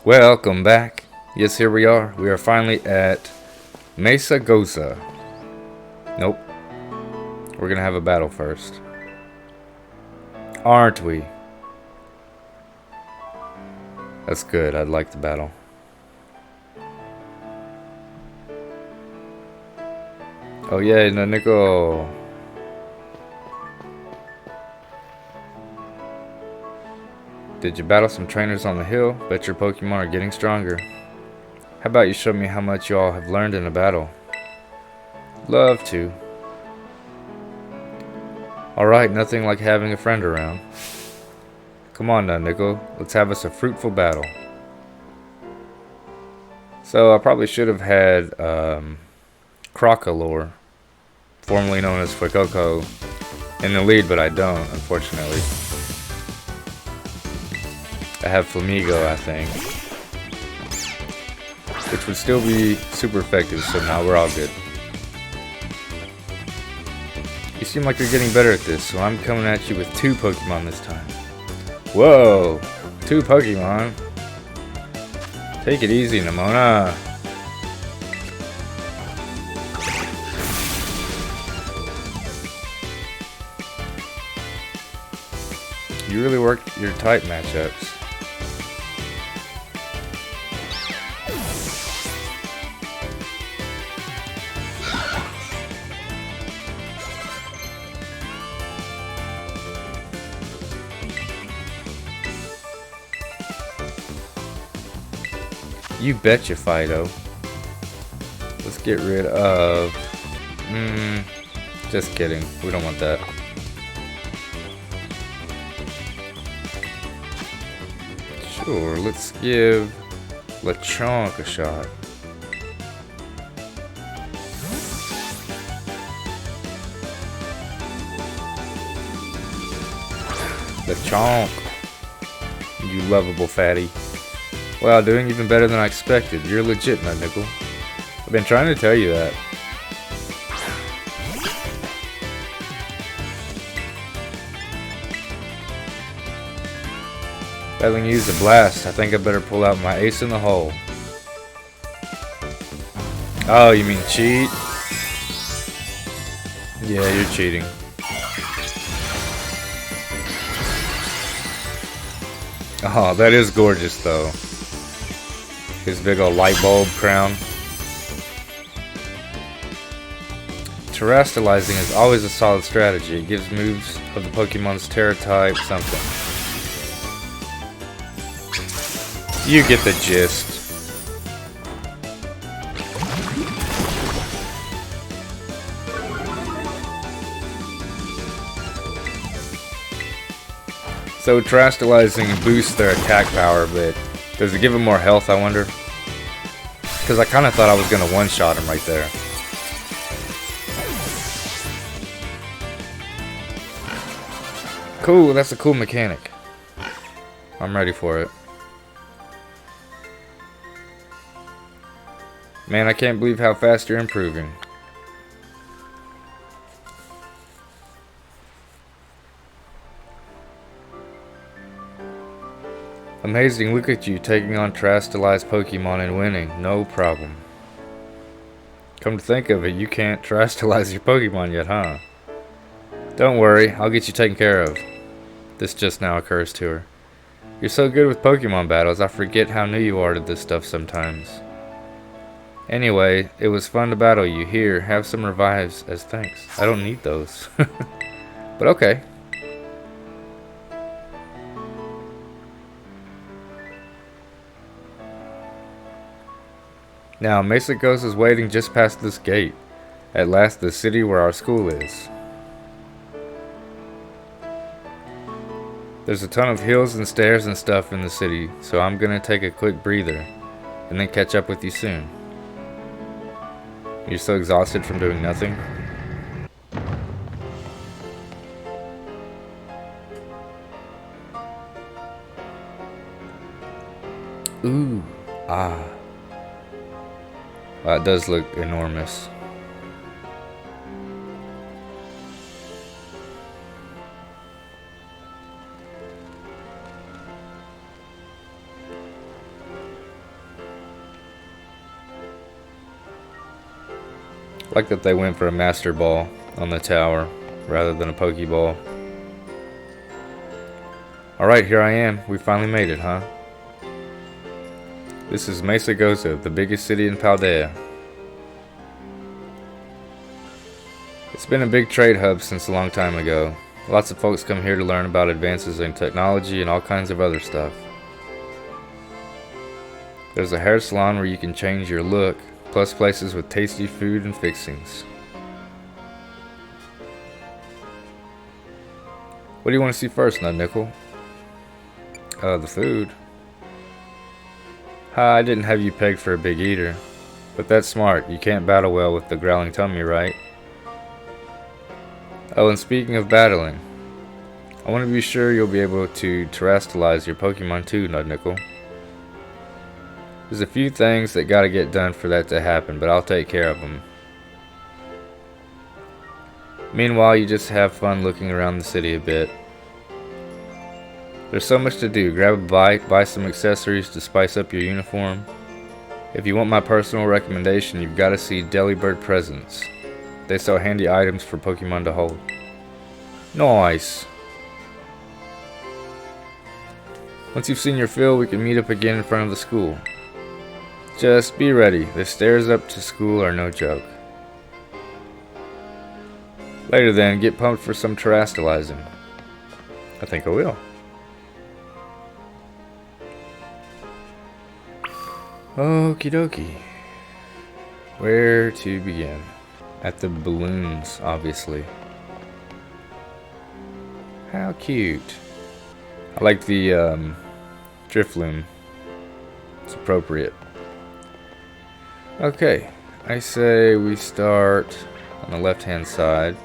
Welcome back. Yes, here we are. We are finally at Mesagoza. Nope. We're gonna have a battle first. Aren't we? That's good. I'd like the battle. Oh yeah, Nud Nickel. Did you battle some trainers on the hill? Bet your Pokemon are getting stronger. How about you show me how much you all have learned in a battle? Love to. Alright, nothing like having a friend around. Come on now, Nickel. Let's have us a fruitful battle. So, I probably should have had Crocalor, formerly known as Fuecoco, in the lead, but I don't, unfortunately. I have Flamigo, I think. Which would still be super effective, so now we're all good. You seem like you're getting better at this, so I'm coming at you with 2 Pokemon this time. Whoa! 2 Pokemon? Take it easy, Nimona. You really worked your type matchups. You betcha, Fido. Let's get rid of... just kidding. We don't want that. Sure, let's give Lechonk a shot. Lechonk. You lovable fatty. Wow, doing even better than I expected. You're legit, Nud Nickel. I've been trying to tell you that. Having used a blast, I think I better pull out my ace in the hole. Oh, you mean cheat? Yeah, you're cheating. Oh, that is gorgeous though. His big old light bulb crown. Terastallizing is always a solid strategy. It gives moves of the Pokemon's Tera Type something. You get the gist. So Terastallizing boosts their attack power, but does it give them more health, I wonder? Because I kind of thought I was going to one-shot him right there. Cool, that's a cool mechanic. I'm ready for it. Man, I can't believe how fast you're improving. Amazing, look at you taking on Terastallized Pokemon and winning. No problem. Come to think of it, you can't Terastallize your Pokemon yet, huh? Don't worry, I'll get you taken care of. This just now occurs to her. You're so good with Pokemon battles, I forget how new you are to this stuff sometimes. Anyway, it was fun to battle you. Here, have some revives as thanks. I don't need those. But okay. Now, Mesagoza is waiting just past this gate. At last, the city where our school is. There's a ton of hills and stairs and stuff in the city, so I'm gonna take a quick breather, and then catch up with you soon. You're so exhausted from doing nothing? Ooh, ah. Wow, it does look enormous. like that they went for a Master Ball on the tower rather than a Pokeball. Alright, here I am. We finally made it, huh? This is Mesagoza, the biggest city in Paldea. It's been a big trade hub since a long time ago. Lots of folks come here to learn about advances in technology and all kinds of other stuff. There's a hair salon where you can change your look, plus places with tasty food and fixings. What do you want to see first, Nud Nickel? The food. Ha, I didn't have you pegged for a big eater. But that's smart, you can't battle well with the growling tummy, right? Oh, and speaking of battling, I want to be sure you'll be able to Terastallize your Pokemon too, Nud Nickel. There's a few things that gotta get done for that to happen, but I'll take care of them. Meanwhile, you just have fun looking around the city a bit. There's so much to do. Grab a bite, buy some accessories to spice up your uniform. If you want my personal recommendation, you've got to see Delibird Presents. They sell handy items for Pokemon to hold. Nice! Once you've seen your fill, we can meet up again in front of the school. Just be ready. The stairs up to school are no joke. Later then, get pumped for some Terastallizing. I think I will. Okie dokie. Where to begin? At the balloons, obviously. How cute. I like the Drifloon. It's appropriate. Okay, I say we start on the left hand side.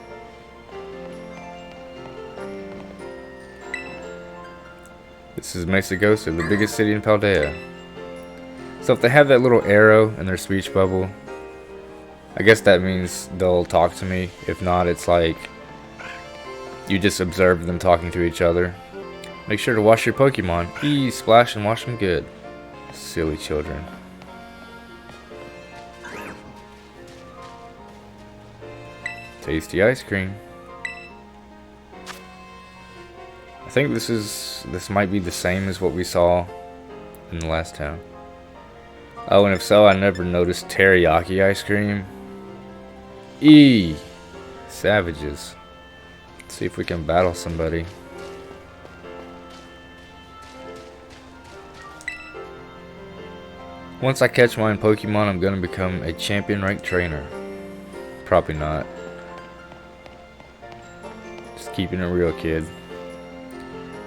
This is Mesagoza, the biggest city in Paldea. So if they have that little arrow in their speech bubble, I guess that means they'll talk to me. If not, it's like you just observe them talking to each other. Make sure to wash your Pokemon. Splash and wash them good. Silly children. Tasty ice cream. I think this might be the same as what we saw in the last town. Oh, and if so, I never noticed teriyaki ice cream. Savages. Let's see if we can battle somebody. Once I catch my own Pokemon, I'm gonna become a champion ranked trainer. Probably not. Just keeping it real, kid.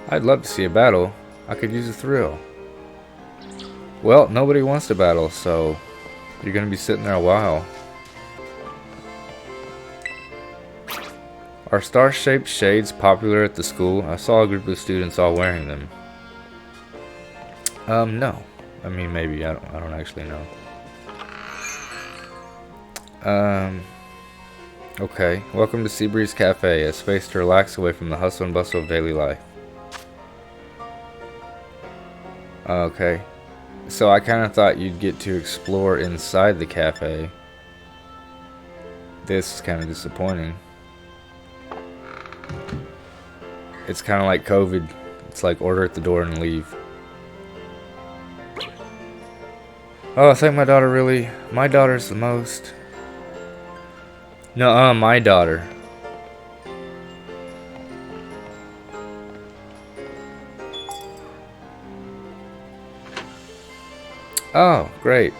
I'd love to see a battle. I could use a thrill. Well, nobody wants to battle, so you're gonna be sitting there a while. Are star-shaped shades popular at the school? I saw a group of students all wearing them. No. I mean, maybe. I don't actually know. Okay. Welcome to Seabreeze Cafe, a space to relax away from the hustle and bustle of daily life. Okay. So I kind of thought you'd get to explore inside the cafe. This is kind of disappointing. It's kind of like COVID. It's like order at the door and leave. Oh, I think my daughter really... My daughter's the most... Nuh-uh, my daughter. Oh, great.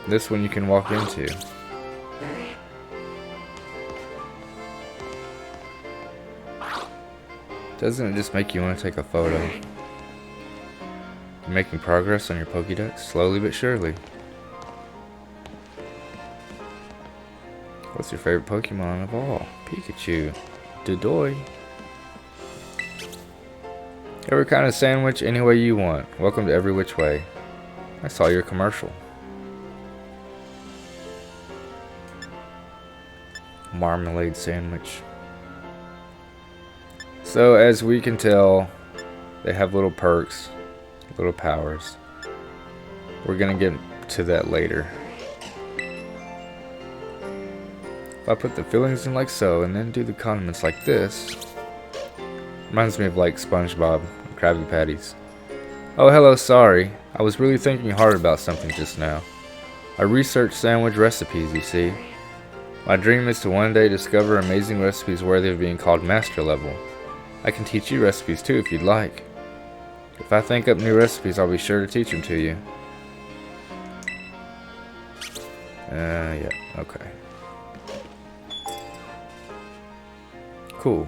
This one you can walk into. Doesn't it just make you want to take a photo? You're making progress on your Pokédex, slowly but surely. What's your favorite Pokemon of all? Pikachu. Dodoy. Every kind of sandwich, any way you want. Welcome to Every Which Way. I saw your commercial. Marmalade sandwich. So as we can tell, they have little perks, little powers. We're gonna get to that later. I put the fillings in like so, and then do the condiments like this. Reminds me of like SpongeBob and Krabby Patties. Oh, hello, sorry. I was really thinking hard about something just now. I researched sandwich recipes, you see. My dream is to one day discover amazing recipes worthy of being called master level. I can teach you recipes too if you'd like. If I think up new recipes, I'll be sure to teach them to you. Yeah, okay. Cool.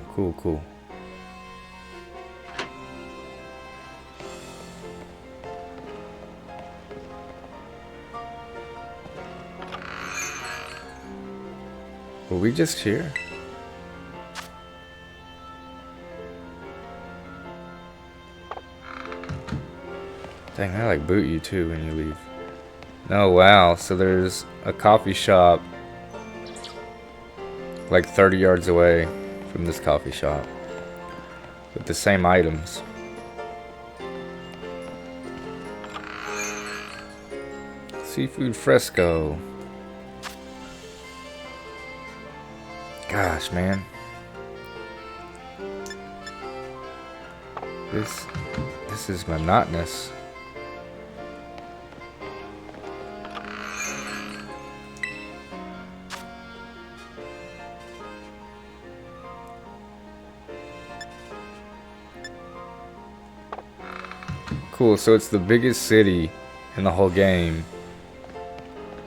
Were we just here? Dang, I like boot you too when you leave. Oh wow, so there's a coffee shop like 30 yards away from this coffee shop with the same items. Seafood fresco. Gosh, man. This is monotonous. Cool, so it's the biggest city in the whole game,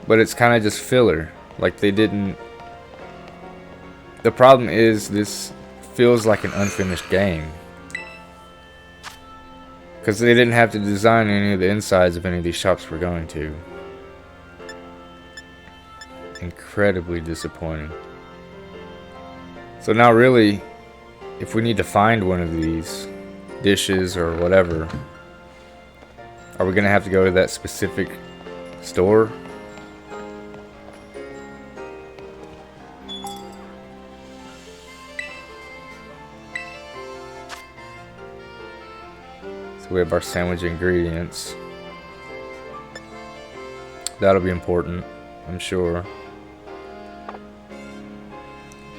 but it's kind of just filler. Like they didn't. The problem is this feels like an unfinished game because they didn't have to design any of the insides of any of these shops we're going to. Incredibly disappointing. So now really, if we need to find one of these dishes or whatever, are we gonna have to go to that specific store? So we have our sandwich ingredients. That'll be important, I'm sure.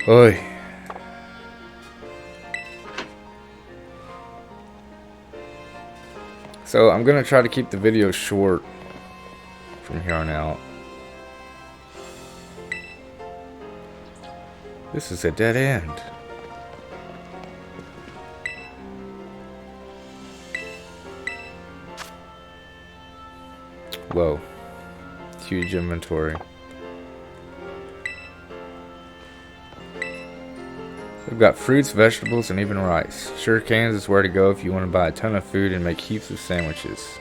Oi. So I'm gonna try to keep the video short from here on out. This is a dead end. Whoa. Huge inventory. We've got fruits, vegetables, and even rice. Sure cans is where to go if you want to buy a ton of food and make heaps of sandwiches.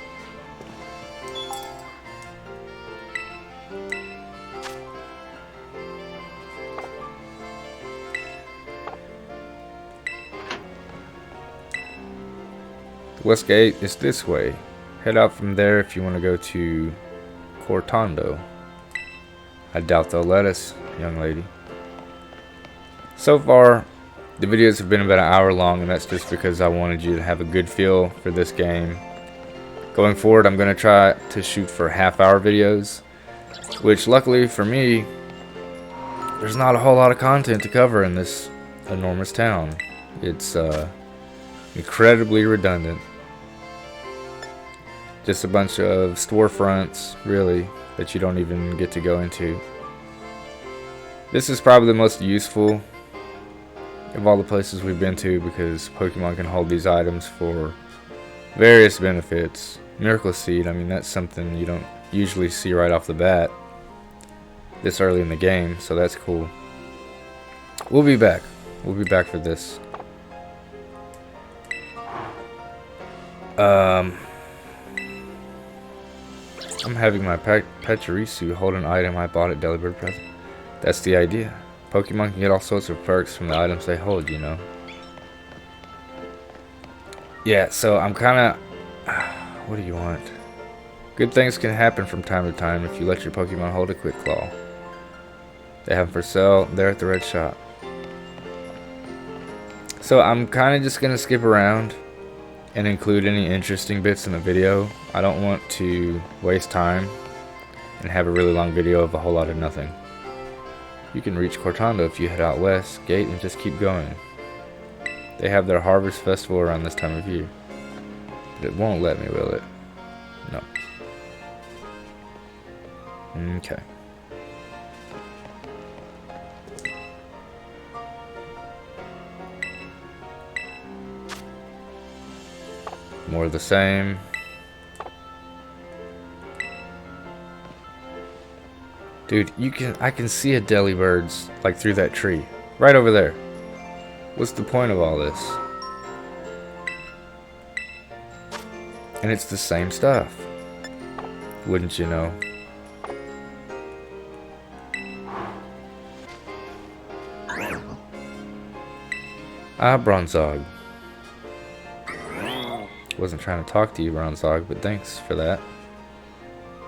The west gate is this way. Head out from there if you want to go to Cortondo. I doubt they'll let us, young lady. So far, the videos have been about an hour long, and that's just because I wanted you to have a good feel for this game. Going forward, I'm going to try to shoot for half-hour videos, which luckily for me, there's not a whole lot of content to cover in this enormous town. It's incredibly redundant. Just a bunch of storefronts, really, that you don't even get to go into. This is probably the most useful of all the places we've been to because Pokemon can hold these items for various benefits. Miracle Seed, I mean, that's something you don't usually see right off the bat this early in the game, so that's cool. We'll be back. We'll be back for this. I'm having my Pachirisu hold an item I bought at Delibird present. That's the idea. Pokemon can get all sorts of perks from the items they hold, you know. Yeah, so I'm kinda... What do you want? Good things can happen from time to time if you let your Pokemon hold a Quick Claw. They have them for sale there at the red shop. So I'm kinda just gonna skip around and include any interesting bits in the video. I don't want to waste time and have a really long video of a whole lot of nothing. You can reach Cortando if you head out west, gate, and just keep going. They have their harvest festival around this time of year. But it won't let me, will it? No. Okay. More of the same. Dude, I can see a Delibirds like through that tree. Right over there. What's the point of all this? And it's the same stuff. Wouldn't you know? Ah, Bronzog. Wasn't trying to talk to you, Bronzog, but thanks for that.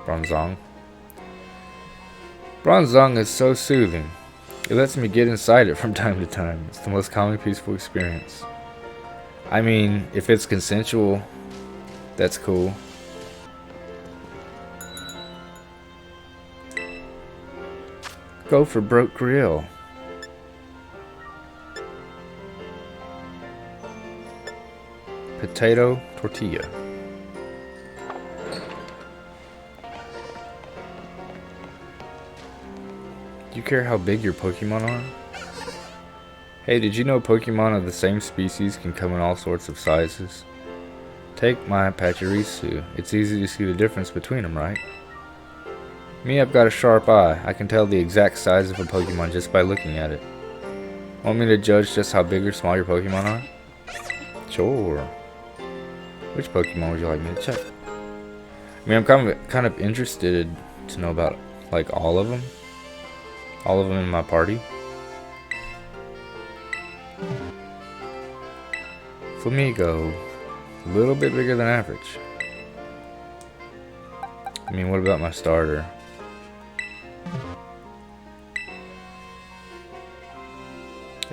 Bronzong. Bronzong is so soothing. It lets me get inside it from time to time. It's the most calming, peaceful experience. I mean, if it's consensual, that's cool. Go for broke grill. Potato tortilla. Do you care how big your Pokemon are? Hey, did you know Pokemon of the same species can come in all sorts of sizes? Take my Pachirisu. It's easy to see the difference between them, right? Me, I've got a sharp eye. I can tell the exact size of a Pokemon just by looking at it. Want me to judge just how big or small your Pokemon are? Sure. Which Pokemon would you like me to check? I mean, I'm kind of interested to know about like all of them. All of them in my party. Flamigo. A little bit bigger than average. I mean, what about my starter?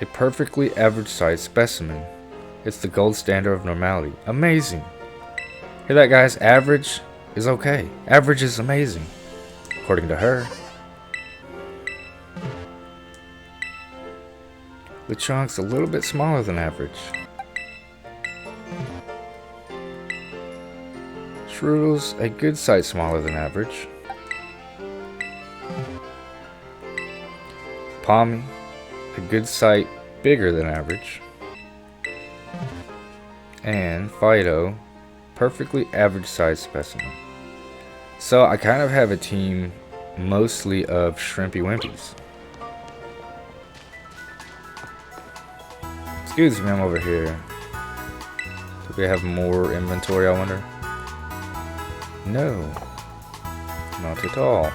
A perfectly average sized specimen. It's the gold standard of normality. Amazing. Hear that, guys? Average is okay. Average is amazing. According to her. Lechonk's a little bit smaller than average. Shroodle's a good size smaller than average. Palmy, a good sight bigger than average. And Fido, perfectly average size specimen. So I kind of have a team mostly of shrimpy wimpies. Excuse me, I'm over here. Do we have more inventory, I wonder? No. Not at all.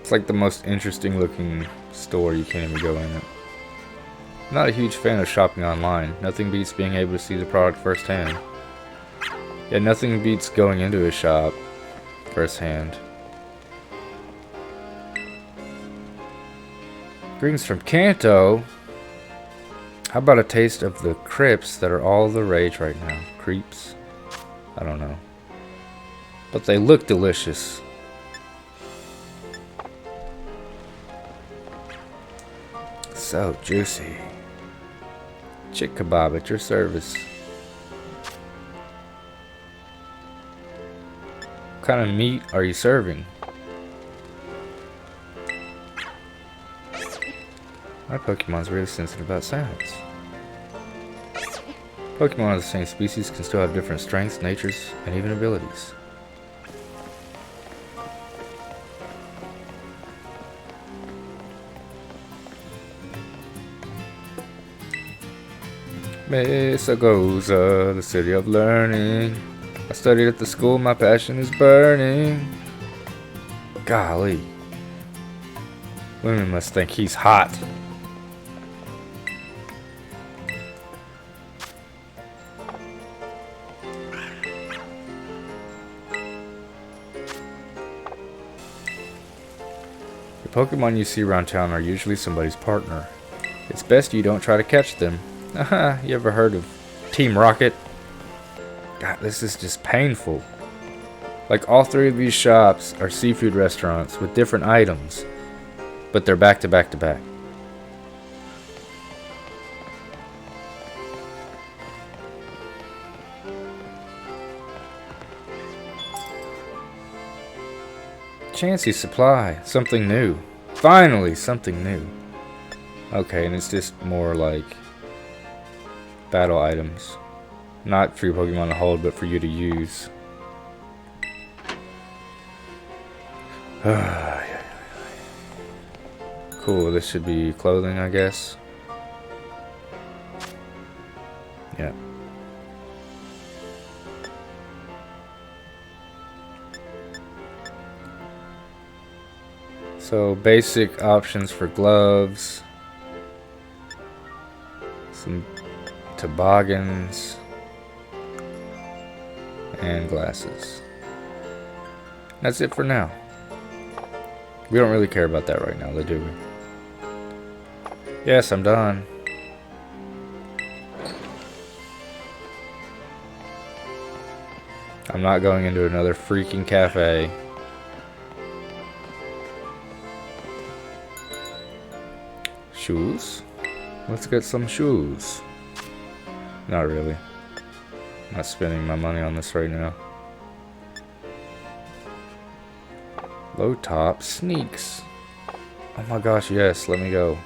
It's like the most interesting looking store. You can't even go in it. I'm not a huge fan of shopping online. Nothing beats being able to see the product firsthand. Yeah, nothing beats going into a shop firsthand. Greetings from Kanto. How about a taste of the crypts that are all the rage right now? Creeps? I don't know. But they look delicious. So juicy. Chick kebab at your service. What kind of meat are you serving? My Pokemon's really sensitive about sounds. Pokemon of the same species can still have different strengths, natures, and even abilities. Mesagoza, the city of learning. I studied at the school, my passion is burning. Golly. Women must think he's hot. Pokemon you see around town are usually somebody's partner. It's best you don't try to catch them. Haha, you ever heard of Team Rocket? God, this is just painful. Like, all three of these shops are seafood restaurants with different items, but they're back to back to back. Chansey Supply, something new. Finally, something new. Okay, and it's just more like battle items. Not for your Pokemon to hold, but for you to use. Cool, this should be clothing, I guess. Yeah. So, basic options for gloves. Some toboggans. And glasses. That's it for now. We don't really care about that right now, do we? Yes, I'm done. I'm not going into another freaking cafe. Shoes? Let's get some shoes. Not really. I'm not spending my money on this right now. Low top sneaks. Oh my gosh, yes, let me go.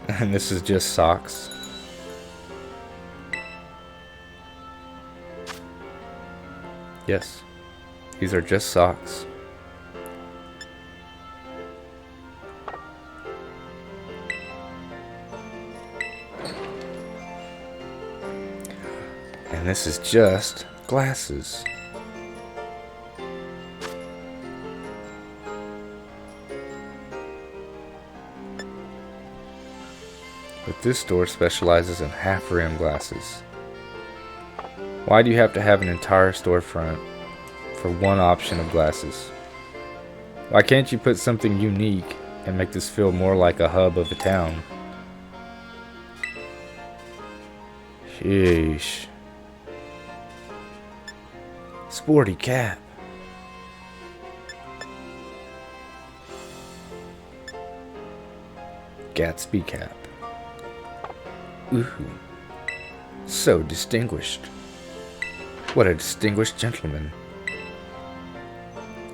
And this is just socks. Yes, these are just socks. And this is just glasses. But this store specializes in half-rim glasses. Why do you have to have an entire storefront for one option of glasses? Why can't you put something unique and make this feel more like a hub of a town? Sheesh. Sporty cap. Gatsby cap. Ooh. So distinguished. What a distinguished gentleman.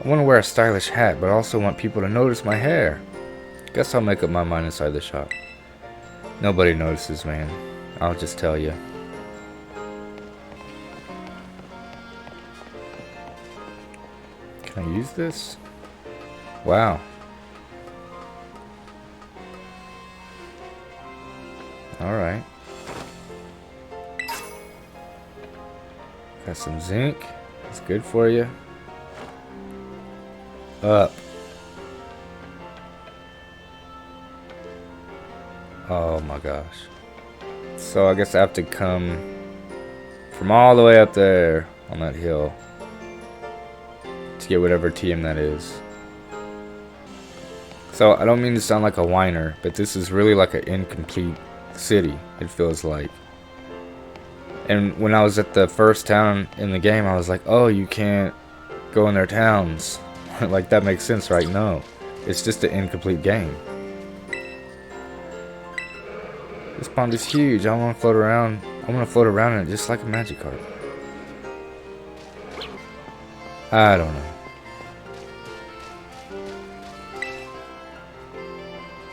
I want to wear a stylish hat, but I also want people to notice my hair. Guess I'll make up my mind inside the shop. Nobody notices, man. I'll just tell you. Can I use this? Wow. Alright. Got some zinc. That's good for you. Up. Oh my gosh. So I guess I have to come from all the way up there on that hill to get whatever TM that is. So I don't mean to sound like a whiner, but this is really like an incomplete city, it feels like. And when I was at the first town in the game, I was like, oh, you can't go in their towns. Like, that makes sense, right? No. It's just an incomplete game. This pond is huge. I want to float around. I want to float around in it just like a Magikarp. I don't know.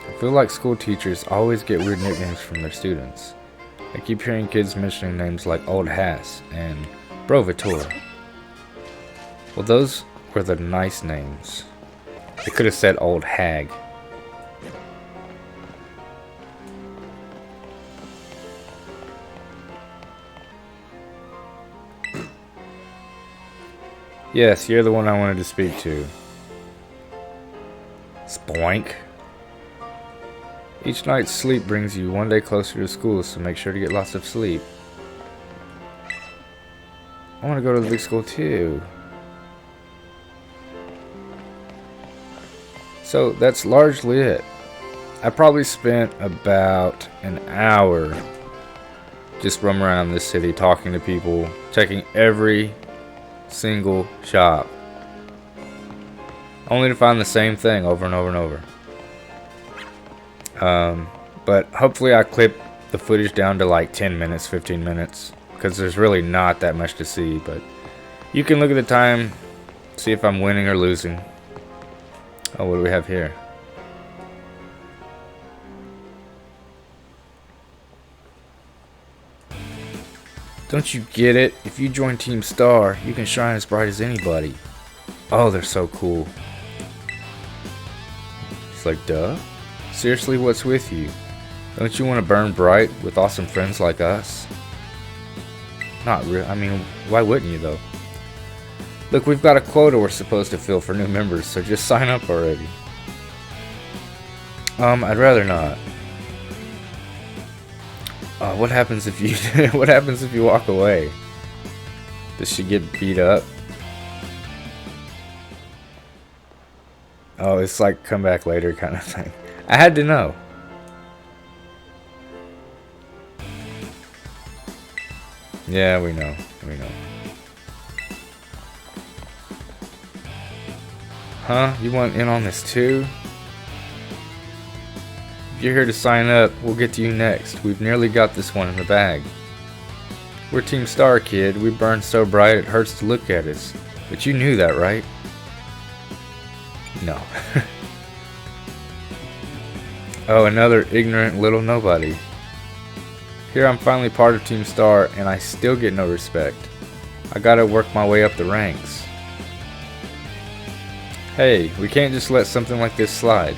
I feel like school teachers always get weird nicknames from their students. I keep hearing kids mentioning names like Old Hass and Brovator. Well, those were the nice names. They could have said Old Hag. Yes, you're the one I wanted to speak to. Spoink. Each night's sleep brings you one day closer to school, so make sure to get lots of sleep. I want to go to the big school too. So that's largely it. I probably spent about an hour just roaming around this city, talking to people, checking every single shop, only to find the same thing over and over and over. But hopefully I clip the footage down to like 10 minutes, 15 minutes, because there's really not that much to see. But you can look at the time, see if I'm winning or losing. Oh, what do we have here? Don't you get it? If you join Team Star, you can shine as bright as anybody. Oh, they're so cool. It's like, duh? Seriously, what's with you? Don't you want to burn bright with awesome friends like us? Not real. I mean, why wouldn't you, though? Look, we've got a quota we're supposed to fill for new members, so just sign up already. I'd rather not. What happens if you what happens if you walk away? Does she get beat up? Oh, it's like come back later kind of thing. I had to know. Yeah, we know. We know. Huh? You want in on this too? If you're here to sign up, we'll get to you next. We've nearly got this one in the bag. We're Team Star, kid. We burn so bright it hurts to look at us. But you knew that, right? No. Oh, another ignorant little nobody. Here I'm finally part of Team Star, and I still get no respect. I gotta work my way up the ranks. Hey, we can't just let something like this slide.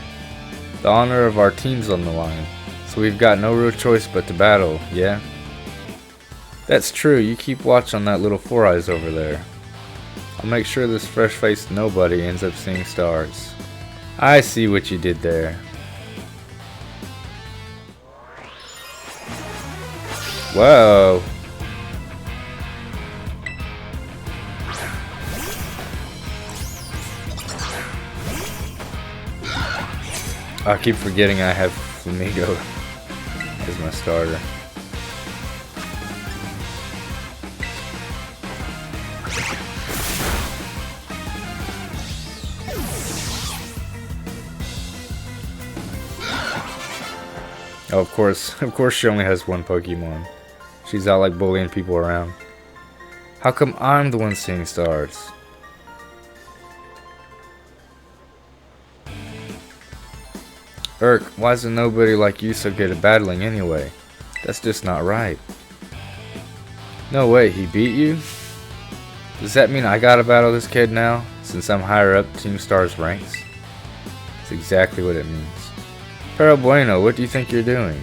The honor of our team's on the line, so we've got no real choice but to battle, yeah? That's true, you keep watch on that little Four Eyes over there. I'll make sure this fresh-faced nobody ends up seeing stars. I see what you did there. Whoa. I keep forgetting I have Flamigo as my starter. Oh, of course she only has one Pokemon. She's out like bullying people around. How come I'm the one seeing stars? Why isn't nobody like you so good at battling anyway? That's just not right. No way, he beat you? Does that mean I gotta battle this kid now, since I'm higher up Team Star's ranks? That's exactly what it means. Pero bueno, what do you think you're doing?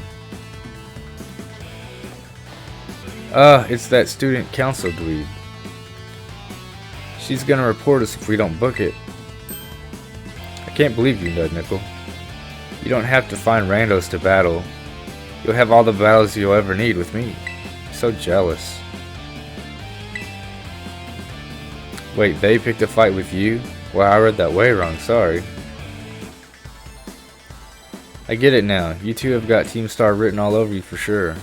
It's that student council dweeb. She's gonna report us if we don't book it. I can't believe you, Nud Nickel. You don't have to find randos to battle. You'll have all the battles you'll ever need with me. I'm so jealous. Wait, they picked a fight with you? Well, I read that way wrong, sorry. I get it now. You two have got Team Star written all over you for sure.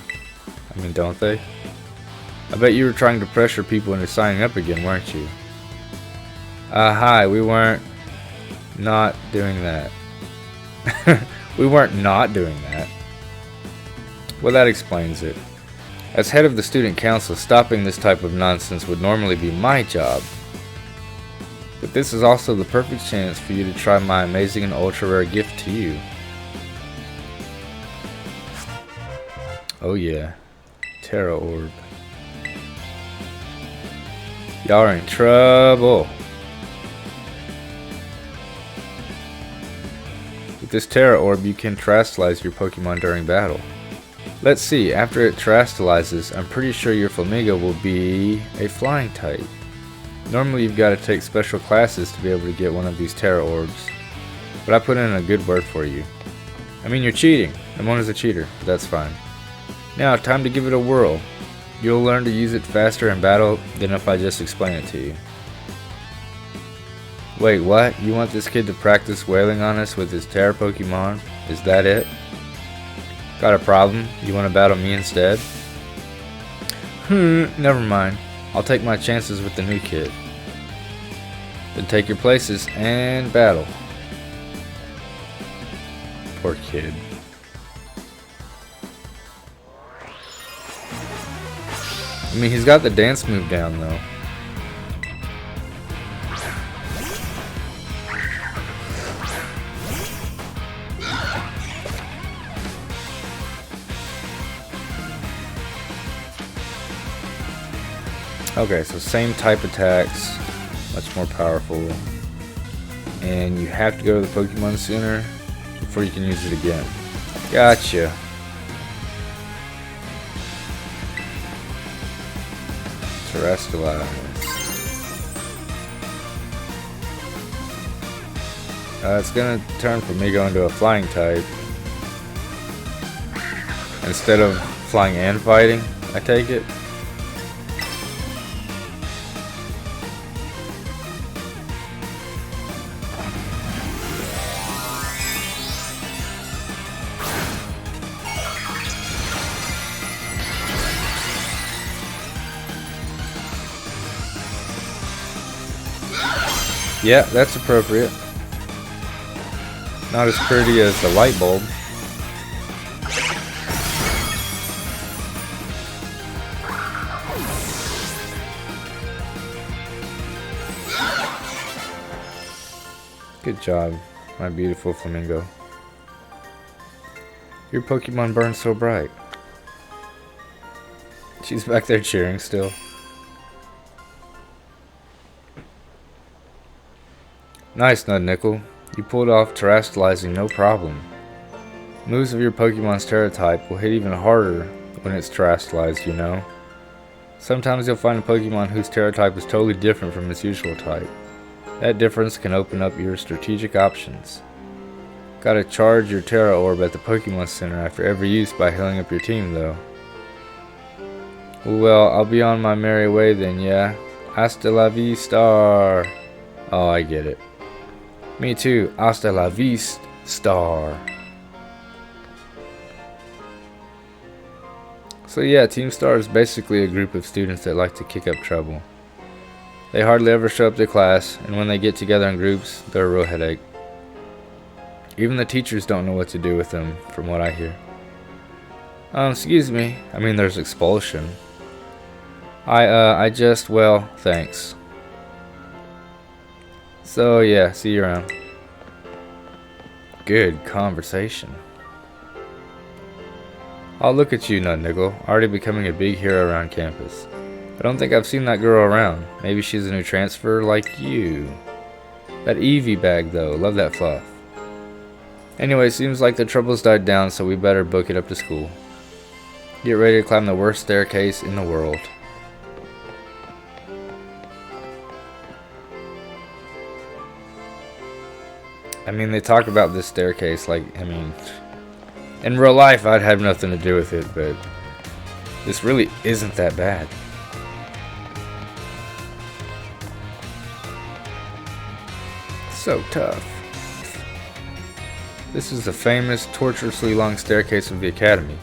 I mean, don't they? I bet you were trying to pressure people into signing up again, weren't you? Hi, we weren't not doing that. We weren't not doing that. Well, that explains it. As head of the student council, stopping this type of nonsense would normally be my job. But this is also the perfect chance for you to try my amazing and ultra rare gift to you. Oh yeah, Tera Orb. Y'all are in trouble. With this Tera Orb, you can Terastallize your Pokemon during battle. Let's see, after it Terastallizes, I'm pretty sure your Flamigo will be a Flying type. Normally you've got to take special classes to be able to get one of these Tera Orbs, but I put in a good word for you. I mean, you're cheating. Ramona's a cheater, but that's fine. Now, time to give it a whirl. You'll learn to use it faster in battle than if I just explain it to you. Wait, what? You want this kid to practice wailing on us with his Tera Pokemon? Is that it? Got a problem? You want to battle me instead? Never mind. I'll take my chances with the new kid. Then take your places and battle. Poor kid. I mean, he's got the dance move down though. Okay, so same type attacks, much more powerful. And you have to go to the Pokemon Center before you can use it again. Gotcha. Terastallize. It's gonna turn from me going to a flying type instead of flying and fighting, I take it. Yeah, that's appropriate. Not as pretty as the light bulb. Good job, my beautiful flamingo. Your Pokemon burns so bright. She's back there cheering still. Nice, Nud Nickel. You pulled off Terastallizing no problem. Moves of your Pokemon's Tera Type will hit even harder when it's Terastallized, you know. Sometimes you'll find a Pokemon whose Tera Type is totally different from its usual type. That difference can open up your strategic options. Gotta charge your Tera Orb at the Pokemon Center after every use by healing up your team, though. Well, I'll be on my merry way then, yeah? Hasta la vista. Oh, I get it. Me too. Hasta la vista, star. So yeah, Team Star is basically a group of students that like to kick up trouble. They hardly ever show up to class, and when they get together in groups, they're a real headache. Even the teachers don't know what to do with them, from what I hear. Excuse me. I mean, there's expulsion. Well, thanks. So yeah, see you around. Good conversation. Oh, look at you, Nud Nickel, already becoming a big hero around campus. I don't think I've seen that girl around. Maybe she's a new transfer like you. That Eevee bag though, love that fluff. Anyway, seems like the trouble's died down, so we better book it up to school. Get ready to climb the worst staircase in the world. I mean, they talk about this staircase like, I mean, in real life I'd have nothing to do with it, but this really isn't that bad. So tough. This is the famous, torturously long staircase of the academy.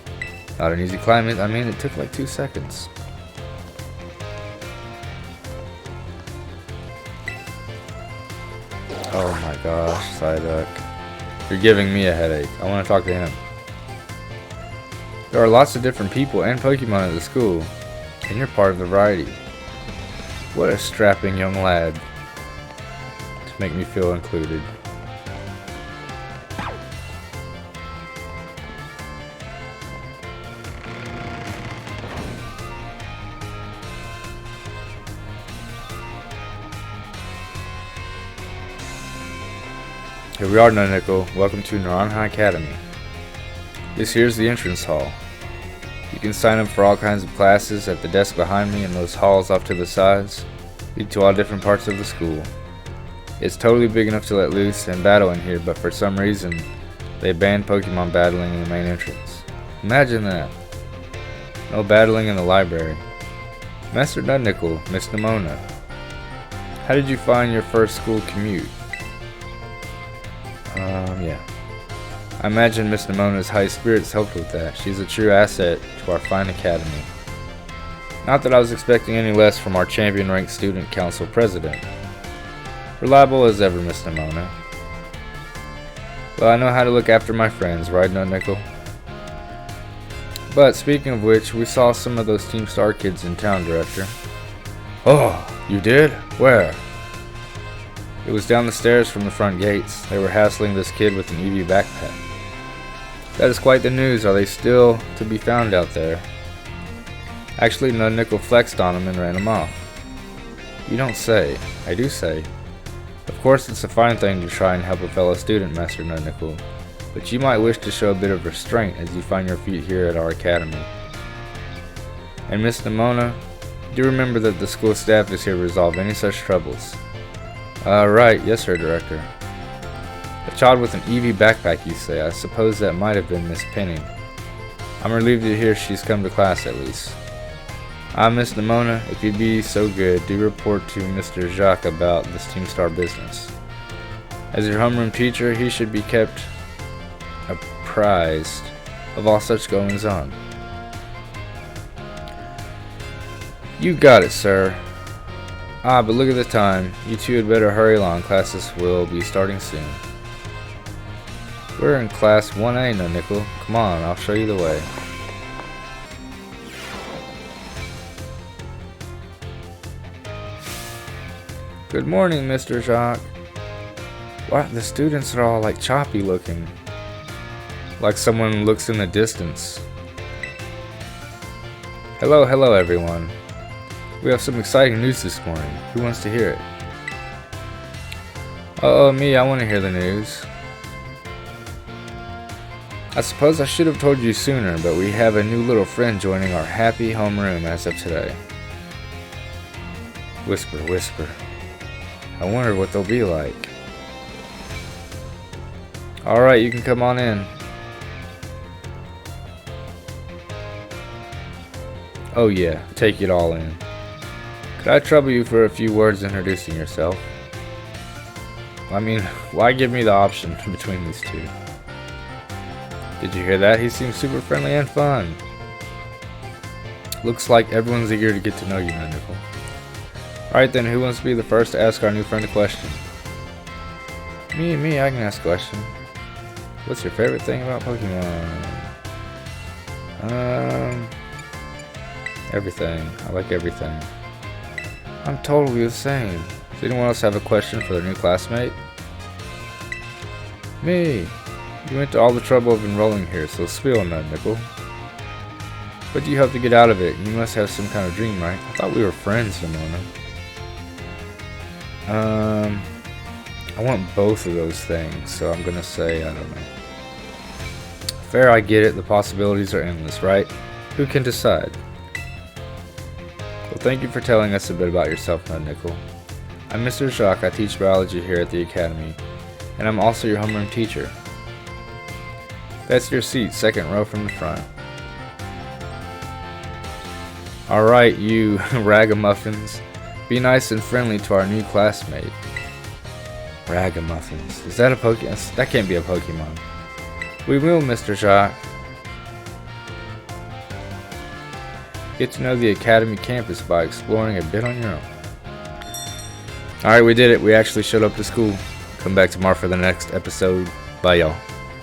Not an easy climb, I mean, it took like 2 seconds. Oh my gosh, Psyduck. You're giving me a headache. I want to talk to him. There are lots of different people and Pokemon at the school, and you're part of the variety. What a strapping young lad to make me feel included. Here we are, Nud Nickel. Welcome to Naranja Academy. This here's the entrance hall. You can sign up for all kinds of classes at the desk behind me, and those halls off to the sides lead to all different parts of the school. It's totally big enough to let loose and battle in here, but for some reason they banned Pokemon battling in the main entrance. Imagine that. No battling in the library. Master Nud Nickel, Miss Nimona. How did you find your first school commute? Yeah. I imagine Miss Nimona's high spirits helped with that. She's a true asset to our fine academy. Not that I was expecting any less from our champion-ranked student council president. Reliable as ever, Miss Nimona. Well, I know how to look after my friends, right, Nud Nickel? But speaking of which, we saw some of those Team Star kids in town, Director. Oh, you did? Where? It was down the stairs from the front gates. They were hassling this kid with an Eevee backpack. That is quite the news. Are they still to be found out there? Actually, Nud Nickel flexed on him and ran him off. You don't say. I do say. Of course, it's a fine thing to try and help a fellow student, Master Nud Nickel, but you might wish to show a bit of restraint as you find your feet here at our academy. And Miss Nimona, do remember that the school staff is here to resolve any such troubles. Right, yes sir, Director. A child with an Eevee backpack, you say. I suppose that might have been Miss Penny. I'm relieved to hear she's come to class at least. Miss Nimona, if you'd be so good, do report to Mr. Jacques about this Team Star business. As your homeroom teacher, he should be kept apprised of all such goings on. You got it, sir. But look at the time. You two had better hurry along. Classes will be starting soon. We're in class 1A, Nud Nickel. Come on, I'll show you the way. Good morning, Mr. Jacques. What? The students are all like choppy looking. Like someone looks in the distance. Hello, everyone. We have some exciting news this morning. Who wants to hear it? Oh, me, I want to hear the news. I suppose I should have told you sooner, but we have a new little friend joining our happy homeroom as of today. Whisper, whisper. I wonder what they'll be like. Alright, you can come on in. Oh yeah, take it all in. Could I trouble you for a few words introducing yourself? I mean, why give me the option between these two? Did you hear that? He seems super friendly and fun. Looks like everyone's eager to get to know you, Nud Nickel. Alright then, who wants to be the first to ask our new friend a question? Me, I can ask a question. What's your favorite thing about Pokemon? Everything. I like everything. I'm totally the same. Does anyone else have a question for their new classmate? Me. You went to all the trouble of enrolling here, so spill, Nud Nickel. What do you hope to get out of it? You must have some kind of dream, right? I thought we were friends, Nimona. I want both of those things, so I'm gonna say, I don't know. Fair, I get it. The possibilities are endless, right? Who can decide? Well, thank you for telling us a bit about yourself, Nud Nickel. I'm Mr. Jacques. I teach biology here at the Academy, and I'm also your homeroom teacher. That's your seat, second row from the front. Alright, you ragamuffins. Be nice and friendly to our new classmate. Ragamuffins. Is that a Pokemon? That can't be a Pokemon. We will, Mr. Jacques. Get to know the Academy campus by exploring a bit on your own. Alright, we did it. We actually showed up to school. Come back tomorrow for the next episode. Bye, y'all.